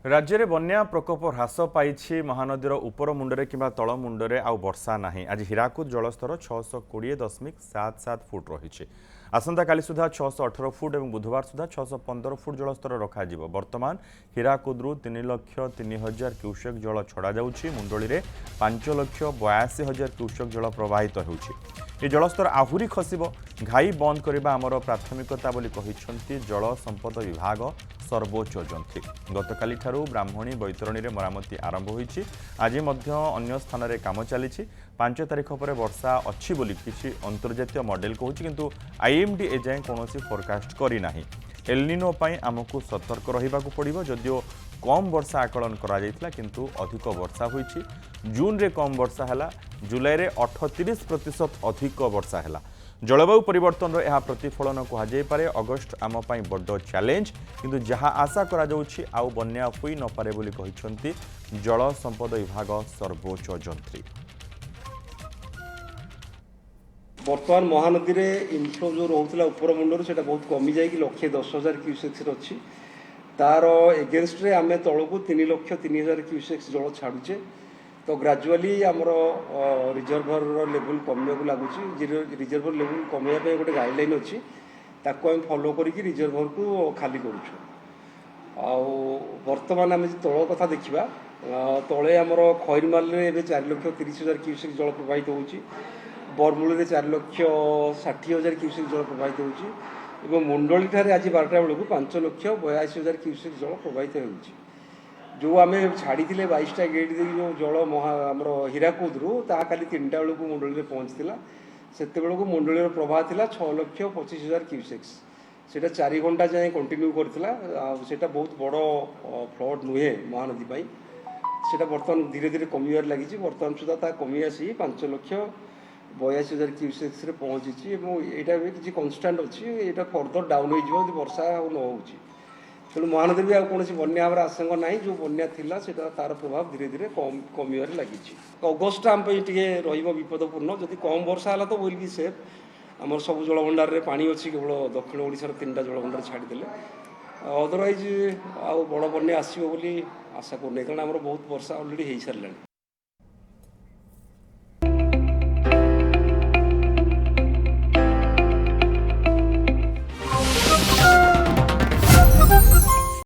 राज्य में बन्या प्रकोप ह्रास पाई महानदीर उपर मुंडे कि तल मुंडे आउ वर्षा ना आज हीराकुद जलस्तर 620.77 फुट रही आसंता काली सुधा 618 फुट और बुधवार सुधा 615 फुट जलस्तर रखा बर्तमान हीराकुद्रु 3,03,000 क्यूसेक जल छड़ा जाउछि मुंडली में 5,82,000 क्यूसेक जल प्रवाहित होउछि जलस्तर आहुरी खसिब घाई बंद करबा आमर प्राथमिकता बोली कहिसंती जल संपद विभाग सर्वोच्च जंत्री गतकाली ठारू ब्राह्मणी बैतरणी में मरामती आरंभ होईछि आज अन्य स्थान में काम चली 5 तारिख पर वर्षा अच्छी बोली किसी अंतर्जातीय मॉडल कहूँ किंतु आईएमडी एजाएं कौन फोरकास्ट करना एलनिनो आमको सतर्क रहा पड़ो जदियो कम वर्षा आकलन करा किंतु अधिक वर्षा होईछि जून रे कम वर्षा है जुलाई रे 38% अधिक वर्षा है जलवायु परिवर्तन यह प्रतिफलन कहुपे अगस्ट आम बड़ चैलेंज किंतु जहाँ आशा करा आउ बन्या होई न पारे बोली कहिसंती जल संपद विभाग सर्वोच्च जंत्री। बर्तमान महानदी में इनफ्लो जो रोला उपर मुंडर से बहुत कमी जाए 1,10,000 क्यूसेक्स अच्छी तार एगेन्स्ट रे आम तौक 3,03,000 क्यूसेक्स जल छाड़ुचे तो ग्राजुअली आमर रिजर्भर लेवल कमिया लगुच रिजर्भर लेवल कमाइवाई गोटे गाइडलाइन अच्छी ताको आम फॉलो करके रिजर्भर को खाली बर्तमान आम तल कथा देखा तले आमर खैरमाल 4,30,000 क्यूसेक जल प्रवाहित होची बरमूल 4,60,000 क्यूसेक जल प्रवाहित होची मुंडली ठारे आज 12टा बेलू 5,82,000 क्यूसेक जल प्रवाहित होची जो आम छाड़ी 22टा गेट जो जल आमर हीराकुद्रु ता काली 3टा बेलू मुंडली में पहुँचला से मुंडली प्रवाह था 6,25,000 क्यूसेक्स से 4 घंटा जाए कंटिन्यू करता से बहुत बड़ फ्लड नुहे महानदी से बर्तमान धीरे धीरे कमिबार लगी बर्तमान सुधा कमी आसी 5,82,000 क्यूसेक्स पहुँची यहाँ भी किसी कन्स्टाट अच्छी यहाँ फर्दर डाउन हो वर्षा न हो तेणु महानदी भी कौन बन्या आशंका ना जो बन्या थी तार प्रभाव धीरे धीरे कमिबार लगी अगस्ट आम विपदपूर्ण जदि कम वर्षा है तो विल बी सेफ आमर सब जलभंडार में पानी अच्छी केवल दक्षिण ओडिशार 3टा जलभंडार छाड़ीदे अदरवाइज आउ बड़ बन्या आसो आशा करना कारण आम बहुत वर्षा अलरेडी हो सारे।